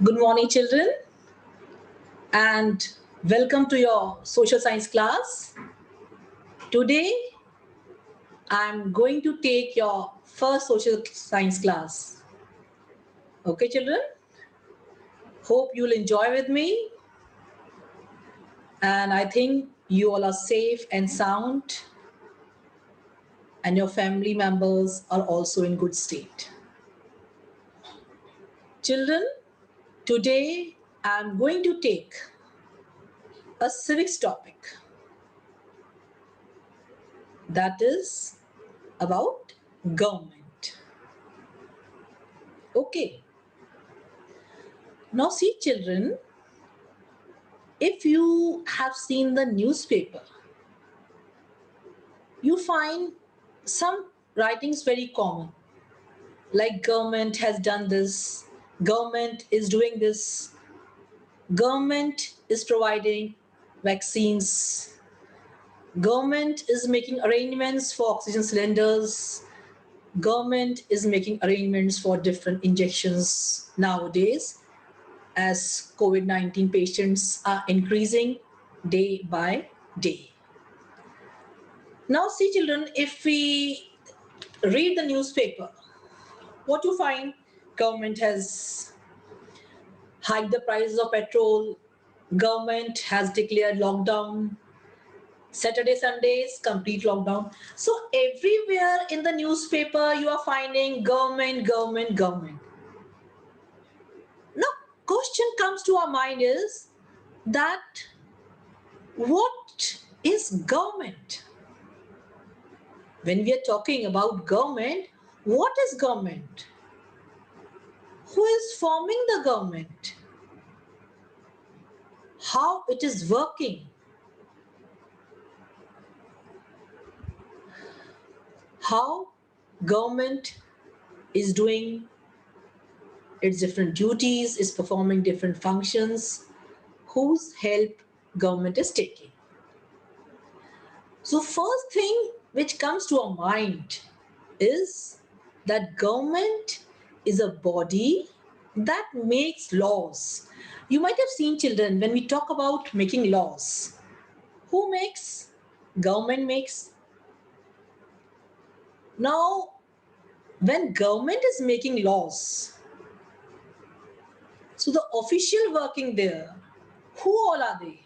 Good morning, children, and welcome to your social science class. Today, I'm going to take your first social science class. Okay, children? Hope you'll enjoy with me. And I think you all are safe and sound, and your family members are also in good state. Children, today I'm going to take a civics topic that is about government. Okay. Now see, children, if you have seen the newspaper, you find some writings very common, like government has done this, government is doing this, government is providing vaccines, government is making arrangements for oxygen cylinders, government is making arrangements for different injections nowadays as COVID-19 patients are increasing day by day. Now see, children, if we read the newspaper, what you find? Government has hiked the prices of petrol, government has declared lockdown, Saturday, Sundays, complete lockdown. So everywhere in the newspaper, you are finding government, government, government. Now, question comes to our mind is that what is government? When we are talking about government, what is government? Who is forming the government? How it is working? How government is doing its different duties, is performing different functions, whose help government is taking. So first thing which comes to our mind is that government is a body that makes laws. You might have seen, children, when we talk about making laws, who makes? Government makes. Now, when government is making laws, so the official working there, who all are they?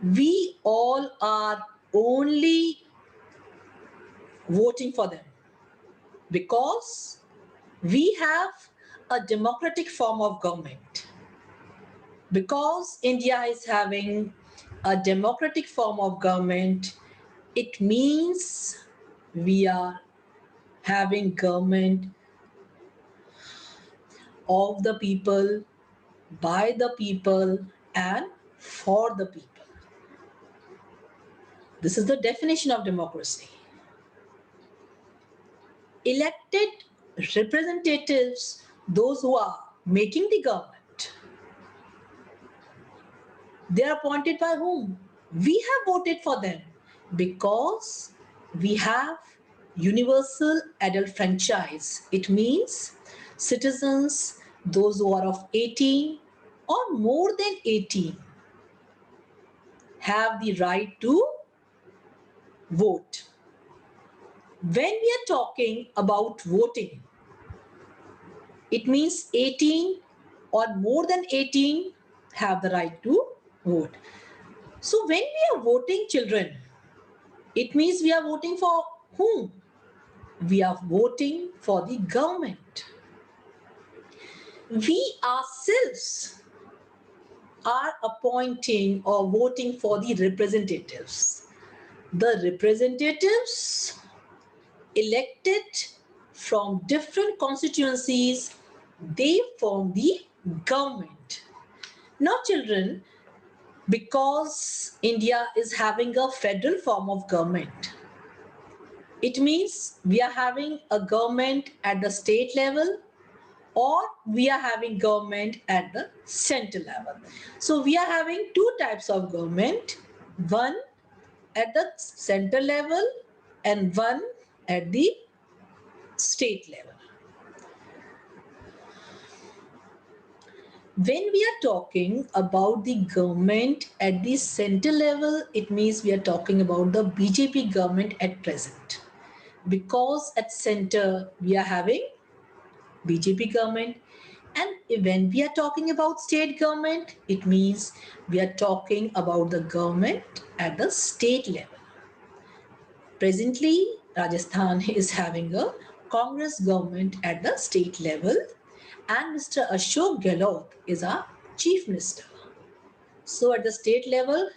We all are only voting for them because we have a democratic form of government. Because India is having a democratic form of government, it means we are having government of the people, by the people, and for the people. This is the definition of democracy. Elected representatives, those who are making the government, they are appointed by whom? We have voted for them because we have universal adult franchise. It means citizens, those who are of 18 or more than 18, have the right to vote. When we are talking about voting, it means 18 or more than 18 have the right to vote. So when we are voting, children, it means we are voting for whom? We are voting for the government. We ourselves are appointing or voting for the representatives. The representatives elected from different constituencies, they form the government. Now, children, because India is having a federal form of government, it means we are having a government at the state level or we are having government at the central level. So we are having two types of government, one at the central level and one at the state level. When we are talking about the government at the center level, it means we are talking about the BJP government at present. Because at center we are having BJP government, and when we are talking about state government, it means we are talking about the government at the state level. Presently, Rajasthan is having a Congress government at the state level, and Mr. Ashok Gehlot is our chief minister. So at the state level,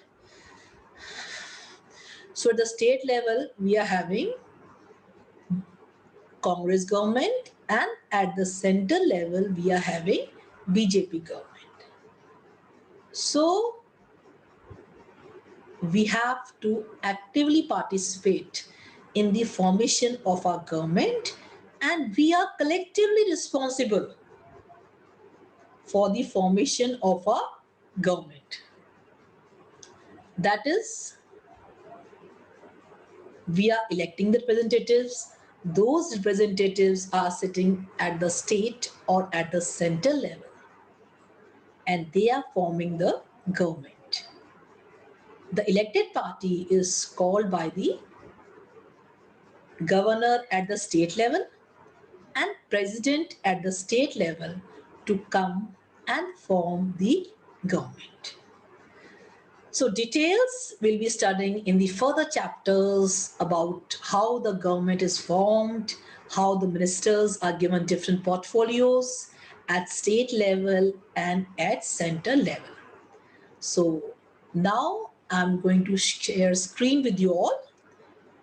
we are having Congress government, and at the center level we are having BJP government. So we have to actively participate in the formation of our government, and we are collectively responsible for the formation of our government. That is, we are electing the representatives. Those representatives are sitting at the state or at the center level, and they are forming the government. The elected party is called by the governor at the state level and president at the state level to come and form the government. So details we'll be studying in the further chapters about how the government is formed, how the ministers are given different portfolios at state level and at center level. So now I'm going to share screen with you all.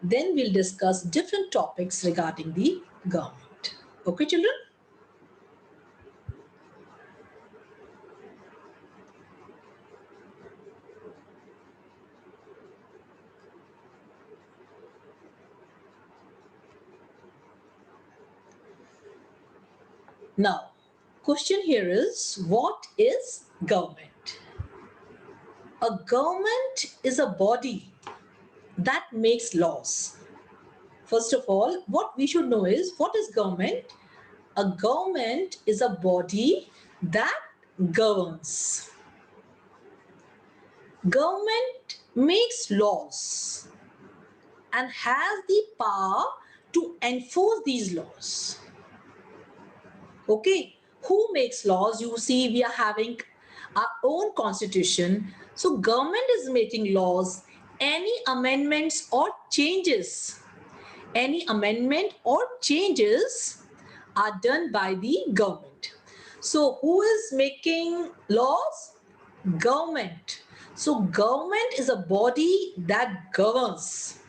Then we'll discuss different topics regarding the government. Okay, children? Now, question here is, what is government? A government is a body that makes laws. First of all, what we should know is, what is government? A government is a body that governs. Government makes laws and has the power to enforce these laws. Okay, who makes laws? You see, we are having our own constitution. So government is making laws. Any amendments or changes, any amendment or changes are done by the government. So who is making laws? Government. So government is a body that governs.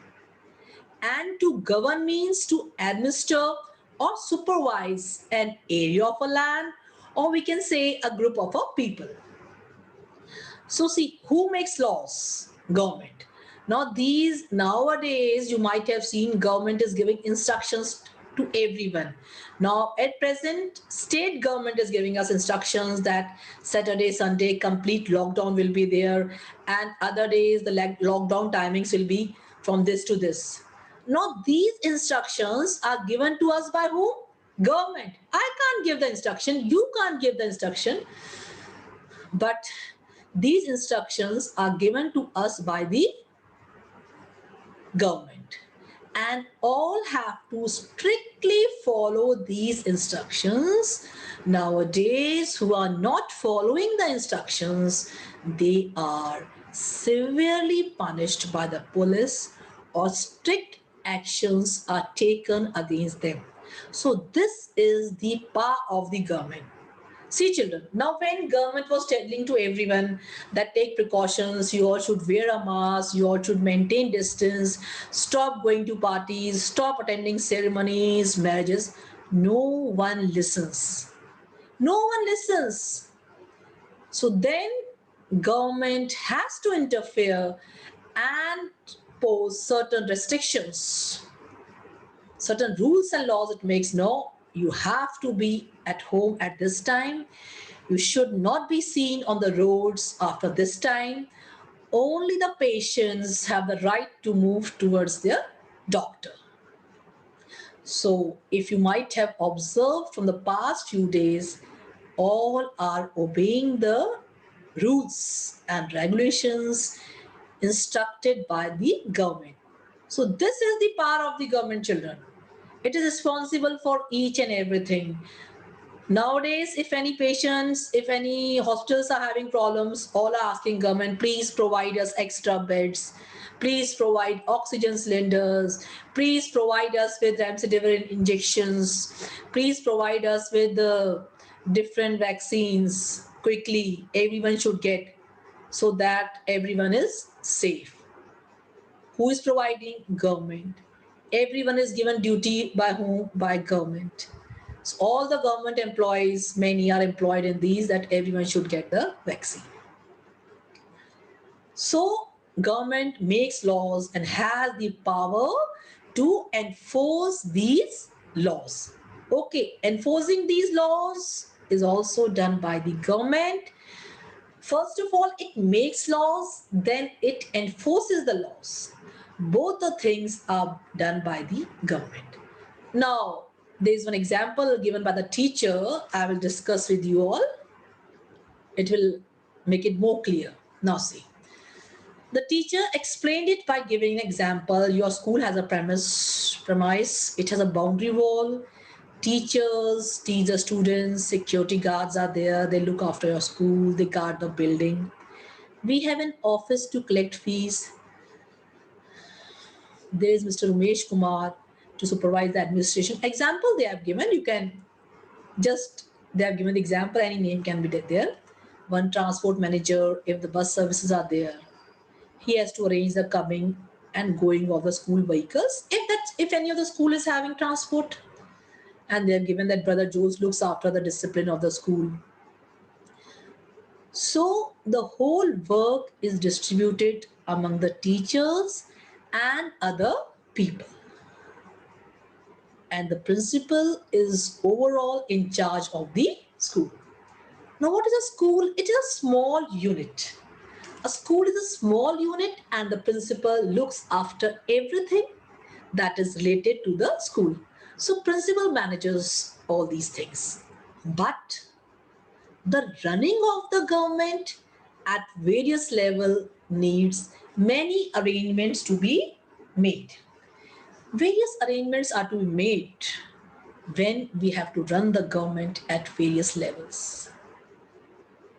And to govern means to administer or supervise an area of a land, or we can say a group of a people. So see, who makes laws? Government. Now nowadays you might have seen government is giving instructions to everyone. Now at present, state government is giving us instructions that Saturday, Sunday, complete lockdown will be there, and other days the lockdown timings will be from this to this. Now these instructions are given to us by whom? Government. I can't give the instruction, you can't give the instruction, but these instructions are given to us by the government, and all have to strictly follow these instructions. Nowadays, who are not following the instructions, they are severely punished by the police, or strict actions are taken against them. So this is the power of the government. See children, now when government was telling to everyone that take precautions, you all should wear a mask, you all should maintain distance, stop going to parties, stop attending ceremonies, marriages, no one listens. No one listens. So then government has to interfere and pose certain restrictions, certain rules and laws. It makes, no, you have to be at home at this time, you should not be seen on the roads after this time, only the patients have the right to move towards their doctor. So if you might have observed from the past few days, all are obeying the rules and regulations instructed by the government. So this is the power of the government, children. It is responsible for each and everything. Nowadays, if any patients, if any hospitals are having problems, all are asking government, please provide us extra beds, please provide oxygen cylinders, please provide us with remdesivir injections, please provide us with the different vaccines quickly. Everyone should get, so that everyone is safe. Who is providing? Government. Everyone is given duty by whom? By government. So all the government employees, many are employed in these, that everyone should get the vaccine. So government makes laws and has the power to enforce these laws. Okay, enforcing these laws is also done by the government. First of all, it makes laws, then it enforces the laws. Both the things are done by the government. Now, there's one example given by the teacher I will discuss with you all. It will make it more clear. Now see. The teacher explained it by giving an example. Your school has a premise, it has a boundary wall. Teachers teach the students, security guards are there, they look after your school, they guard the building. We have an office to collect fees. There is Mr. Umesh Kumar to supervise the administration. Example they have given, you can just, they have given the example, any name can be there. One transport manager, if the bus services are there, he has to arrange the coming and going of the school vehicles. If any of the school is having transport, and they have given that Brother Jules looks after the discipline of the school. So the whole work is distributed among the teachers and other people. And the principal is overall in charge of the school. Now, what is a school? It is a small unit. A school is a small unit, and the principal looks after everything that is related to the school. So, principal manages all these things. But the running of the government at various level needs many arrangements to be made. Various arrangements are to be made when we have to run the government at various levels.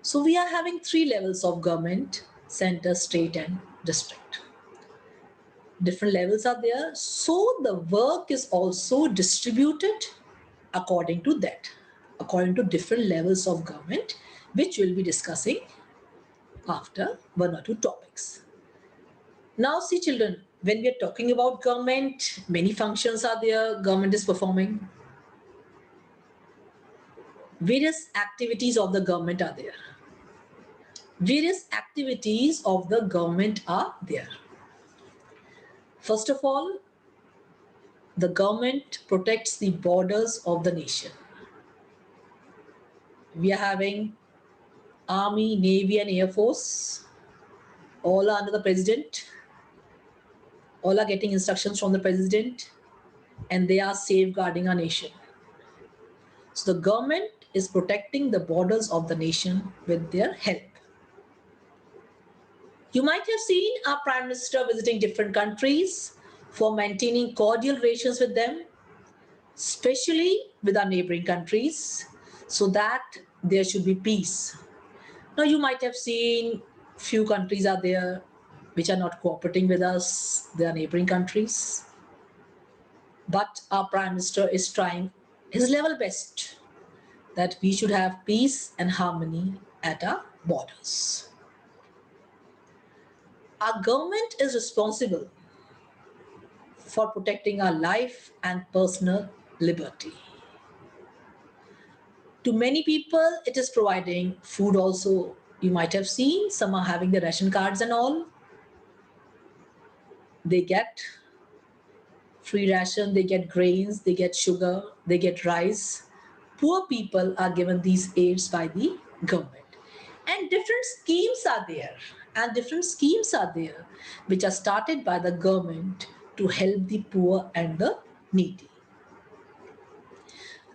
So we are having three levels of government: center, state, and district. Different levels are there. So the work is also distributed according to that, according to different levels of government, which we'll be discussing after one or two topics. Now see children, when we are talking about government, many functions are there, government is performing. Various activities of the government are there. Various activities of the government are there. First of all, the government protects the borders of the nation. We are having Army, Navy, and Air Force. All are under the president. All are getting instructions from the president, and they are safeguarding our nation. So the government is protecting the borders of the nation with their help. You might have seen our Prime Minister visiting different countries for maintaining cordial relations with them, especially with our neighboring countries, so that there should be peace. Now, you might have seen few countries are there which are not cooperating with us, they are neighboring countries. But our Prime Minister is trying his level best that we should have peace and harmony at our borders. Our government is responsible for protecting our life and personal liberty. To many people, it is providing food also. You might have seen some are having the ration cards and all. They get free ration, they get grains, they get sugar, they get rice. Poor people are given these aids by the government. And different schemes are there. And different schemes are there which are started by the government to help the poor and the needy.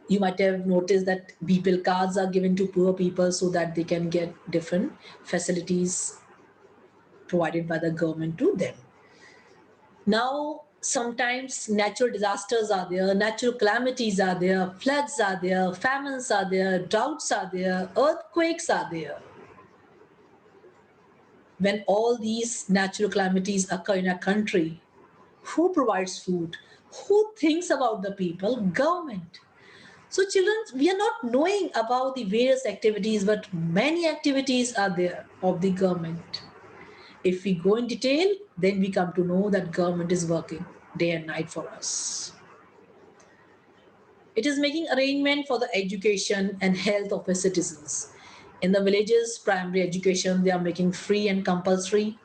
You might have noticed that BPL cards are given to poor people so that they can get different facilities provided by the government to them. Now, sometimes natural disasters are there, natural calamities are there, floods are there, famines are there, droughts are there, earthquakes are there. When all these natural calamities occur in a country, who provides food? Who thinks about the people? Government. So children, we are not knowing about the various activities, but many activities are there of the government. If we go in detail, then we come to know that government is working day and night for us. It is making arrangement for the education and health of its citizens. In the villages, primary education, they are making free and compulsory.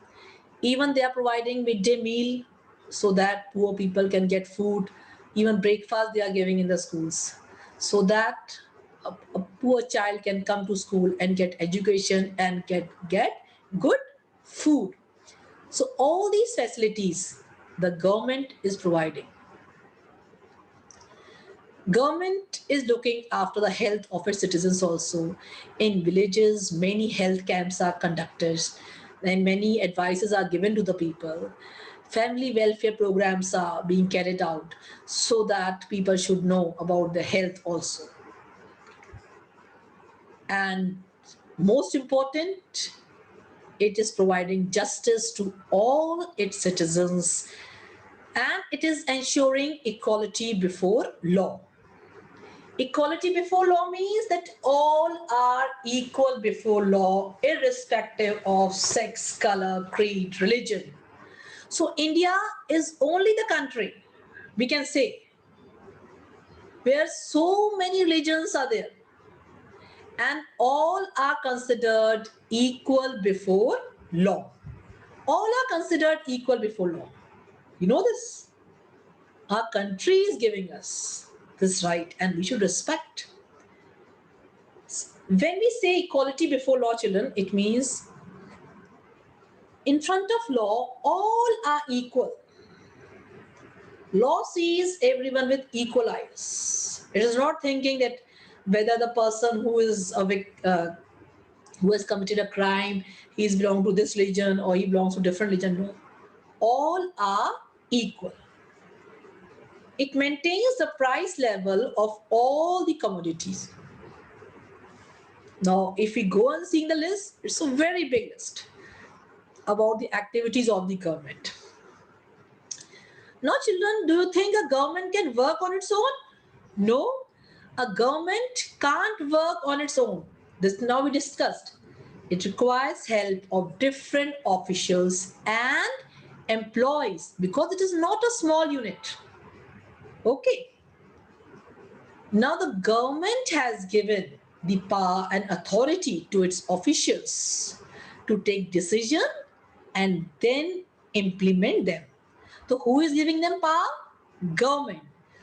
Even they are providing midday meal so that poor people can get food. Even breakfast they are giving in the schools so that a poor child can come to school and get education and get good food. So all these facilities the government is providing. Government is looking after the health of its citizens also. In villages, many health camps are conducted and many advices are given to the people. Family welfare programs are being carried out so that people should know about their health also. And most important, it is providing justice to all its citizens and it is ensuring equality before law. Equality before law means that all are equal before law, irrespective of sex, color, creed, religion. So India is only the country, we can say, where so many religions are there and all are considered equal before law. All are considered equal before law. You know this? Our country is giving us this right and we should respect. When we say equality before law, children, it means in front of law, all are equal. Law sees everyone with equal eyes. It is not thinking that whether the person who is who has committed a crime, he is belong to this religion or he belongs to different religion. No, all are equal. It maintains the price level of all the commodities. Now, if we go and see the list, it's a very big list about the activities of the government. Now, children, do you think a government can work on its own? No, a government can't work on its own. This now we discussed. It requires help of different officials and employees because it is not a small unit. Okay. Now the government has given the power and authority to its officials to take decision and then implement them. So who is giving them power? Government.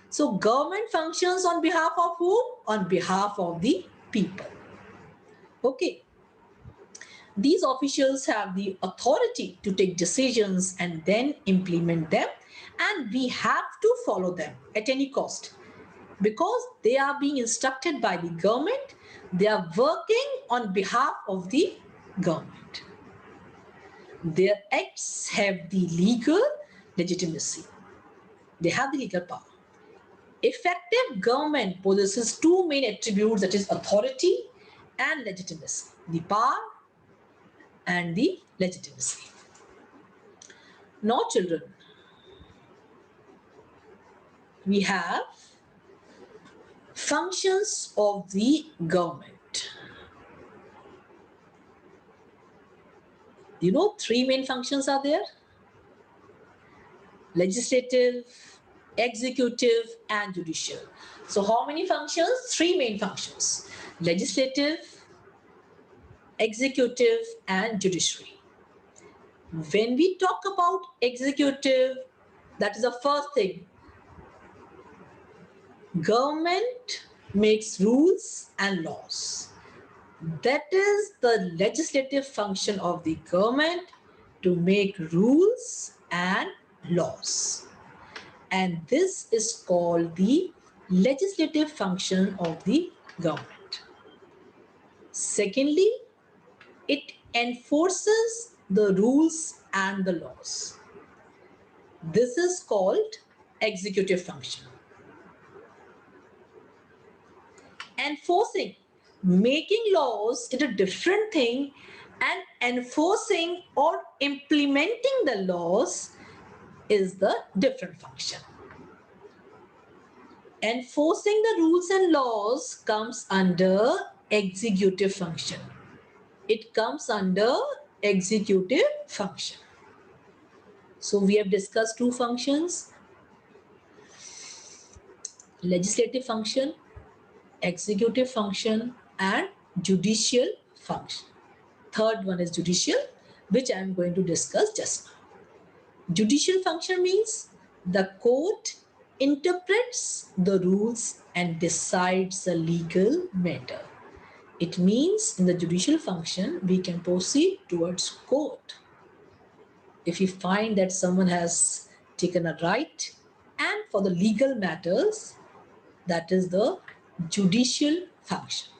So government functions on behalf of whom? On behalf of the people. Okay. These officials have the authority to take decisions and then implement them, and we have to follow them at any cost because they are being instructed by the government. They are working on behalf of the government. Their acts have the legal legitimacy. They have the legal power. Effective government possesses two main attributes, that is authority and legitimacy. The power and the legitimacy. Now, children, we have functions of the government. You know, three main functions are there: legislative, executive, and judicial. So how many functions? Three main functions: legislative, executive, and judiciary. When we talk about executive, that is the first thing. Government makes rules and laws. That is the legislative function of the government, to make rules and laws. And this is called the legislative function of the government. Secondly, it enforces the rules and the laws. This is called executive function. Enforcing, making laws is a different thing, and enforcing or implementing the laws is the different function. Enforcing the rules and laws comes under executive function. It comes under executive function. So we have discussed two functions: legislative function, executive function, and judicial function. Third one is judicial, which I am going to discuss just now. Judicial function means the court interprets the rules and decides the legal matter. It means in the judicial function, we can proceed towards court if we find that someone has taken a right, and for the legal matters, that is the judicial function.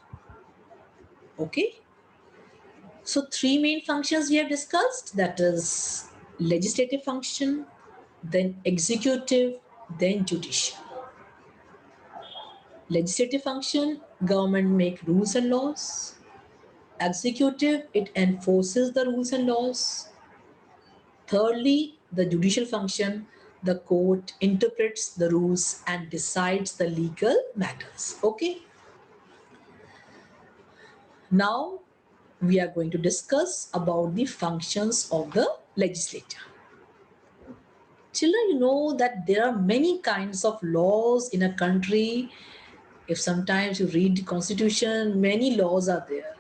Okay. So three main functions we have discussed, that is legislative function, then executive, then judicial. Legislative function, government make rules and laws. Executive, it enforces the rules and laws. Thirdly, the judicial function, the court interprets the rules and decides the legal matters. Okay. Now we are going to discuss about the functions of the legislature. Children, you know that there are many kinds of laws in a country. If sometimes you read the constitution, many laws are there.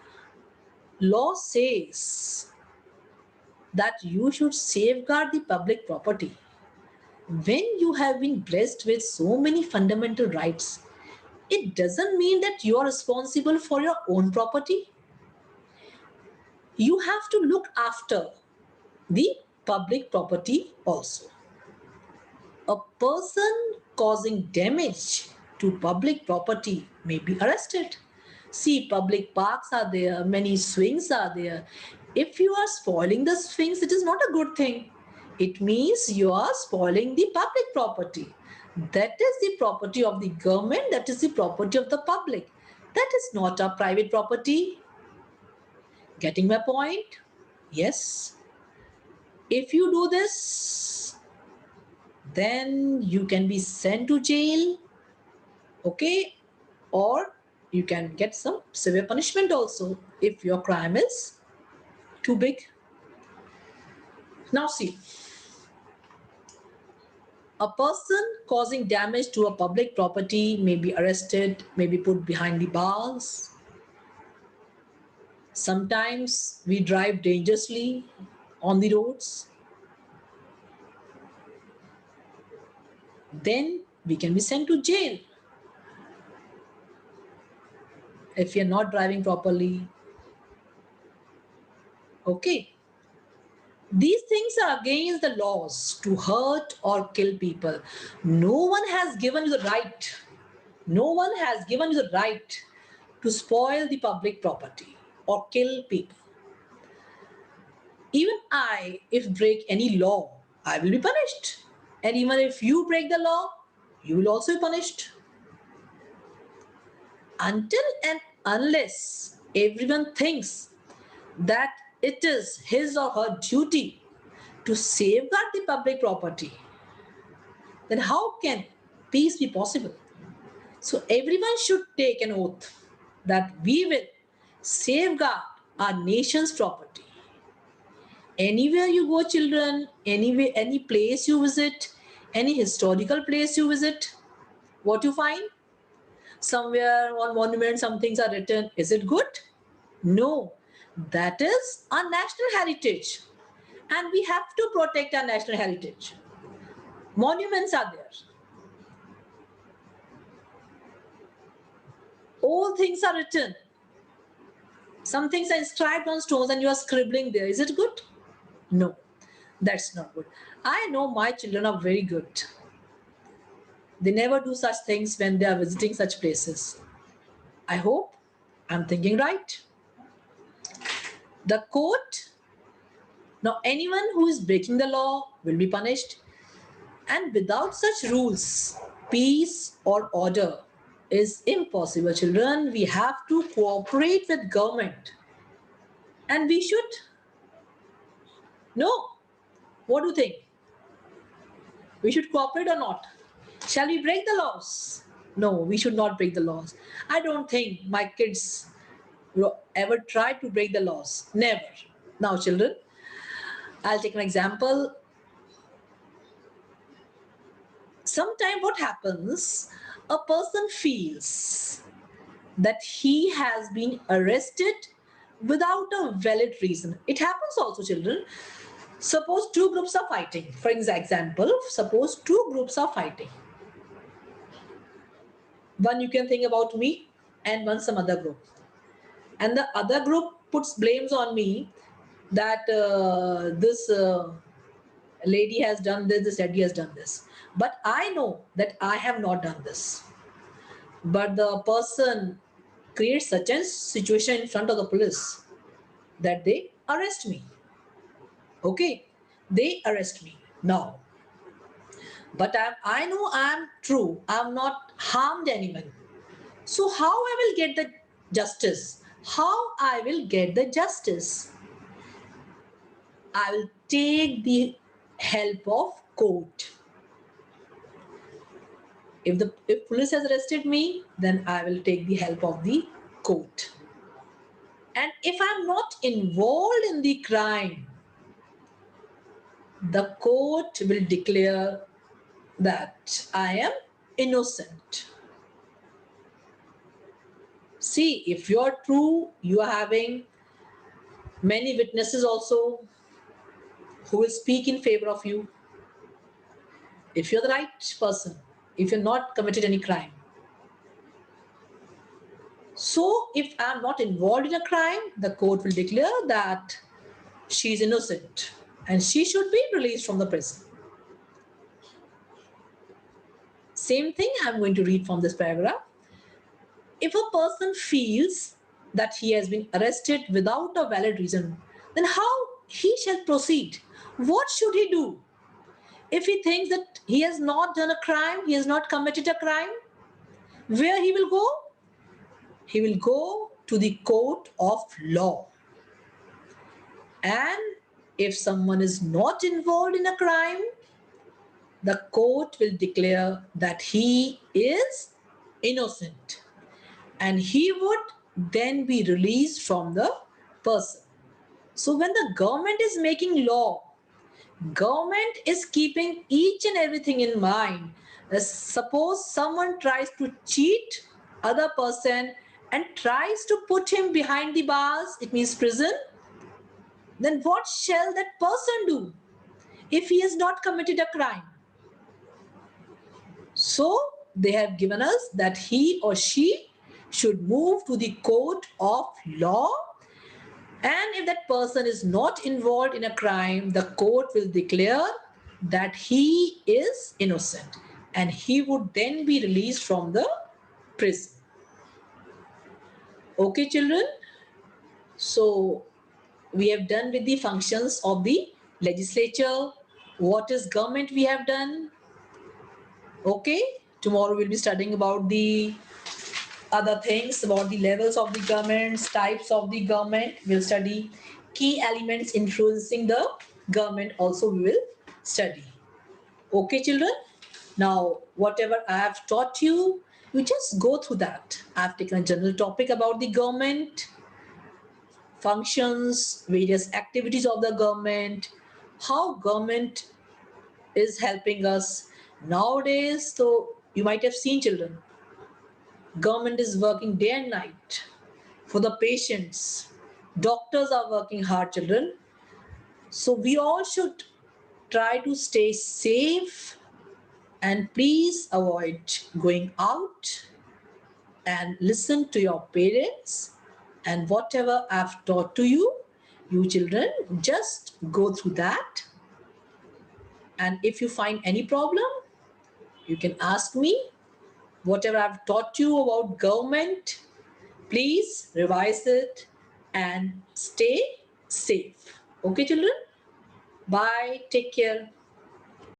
Law says that you should safeguard the public property. When you have been blessed with so many fundamental rights, it doesn't mean that you are responsible for your own property. You have to look after the public property also. A person causing damage to public property may be arrested. See, public parks are there, many swings are there. If you are spoiling the swings, it is not a good thing. It means you are spoiling the public property. That is the property of the government, that is the property of the public. That is not a private property. Getting my point? Yes. If you do this, then you can be sent to jail, okay, or you can get some severe punishment also if your crime is too big. Now see, a person causing damage to a public property may be arrested, may be put behind the bars. Sometimes we drive dangerously on the roads. Then we can be sent to jail if we are not driving properly. Okay. These things are against the laws to hurt or kill people. No one has given you the right. No one has given you the right to spoil the public property or kill people. Even I, if break any law, I will be punished. And even if you break the law, you will also be punished. Until and unless everyone thinks that it is his or her duty to safeguard the public property, then how can peace be possible? So everyone should take an oath that we will safeguard our nation's property. Anywhere you go, children, anywhere, any place you visit, any historical place you visit, what you find? Somewhere on monument, some things are written. Is it good? No. That is our national heritage. And we have to protect our national heritage. Monuments are there. All things are written. Some things are inscribed on stones and you are scribbling there. Is it good? No, that's not good. I know my children are very good. They never do such things when they are visiting such places. I hope I'm thinking right. The court, now anyone who is breaking the law will be punished, and without such rules, peace or order is impossible, children. We have to cooperate with government, and we should know. What do you think? We should cooperate or not? Shall we break the laws? No, we should not break the laws. I don't think my kids will ever try to break the laws. Never. Now, children, I'll take an example. Sometimes what happens, a person feels that he has been arrested without a valid reason. It happens also, children. Suppose two groups are fighting. For example, suppose two groups are fighting. One you can think about me and one some other group. And the other group puts blames on me that this lady has done this lady has done this. But I know that I have not done this. But the person creates such a situation in front of the police that they arrest me. Okay, they arrest me now. But I know I'm true. I'm not harmed anyone. So how I will get the justice? How I will get the justice? I will take the help of court. If police has arrested me, then I will take the help of the court. And if I'm not involved in the crime, the court will declare that I am innocent. See, if you're true, you are having many witnesses also who will speak in favor of you. If you're the right person, if you're not committed any crime. So if I'm not involved in a crime, the court will declare that she is innocent and she should be released from the prison. Same thing I'm going to read from this paragraph. If a person feels that he has been arrested without a valid reason, then how he shall proceed? What should he do? If he thinks that he has not done a crime, he has not committed a crime, where he will go? He will go to the court of law. And if someone is not involved in a crime, the court will declare that he is innocent and he would then be released from the person. So when the government is making law, government is keeping each and everything in mind. Suppose someone tries to cheat other person and tries to put him behind the bars, it means prison, then what shall that person do if he has not committed a crime? So they have given us that he or she should move to the court of law, and if that person is not involved in a crime, the court will declare that he is innocent and he would then be released from the prison. Okay, children? So we have done with the functions of the legislature. What is government we have done? Okay, tomorrow we'll be studying about the other things, about the levels of the governments, types of the government. We'll study key elements influencing the government also we will study. Okay, children? Now, whatever I have taught you, you just go through that. I've taken a general topic about the government, functions, various activities of the government, how government is helping us nowadays. So you might have seen, children, government is working day and night for the patients. Doctors are working hard, children. So we all should try to stay safe and please avoid going out and listen to your parents, and whatever I've taught to you, you children just go through that, and if you find any problem, You can ask me whatever I've taught you about government. Please revise it and stay safe. Okay, children? Bye. Take care.